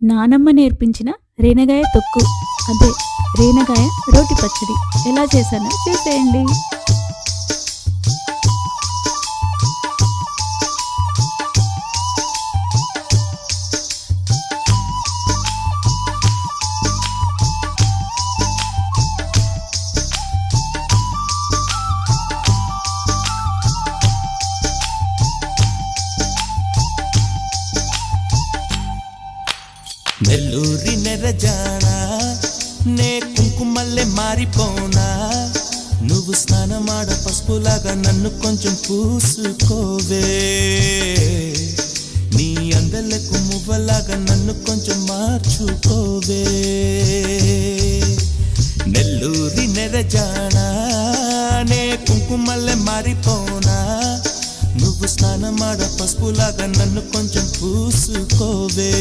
నానమ్మ నేర్పించిన రేనగాయ తొక్కు, అదే రేనగాయ రోటి పచ్చడి ఎలా చేశానో చూసేయండి. నెల్లూరి నెరజానా నే కుంకుమల్లె మారిపోనా, నువ్వు స్నానమాడ పసుపులాగా నన్ను కొంచెం పూసుకోవే, నీ అందలకు మువ్వలాగా నన్ను కొంచెం మార్చుకోవే. నెల్లూరి నెరజానా నే కుంకుమల్లె మారిపోనా, నువ్వు స్నానమాడ పసుపులాగా నన్ను కొంచెం పూసుకోవే.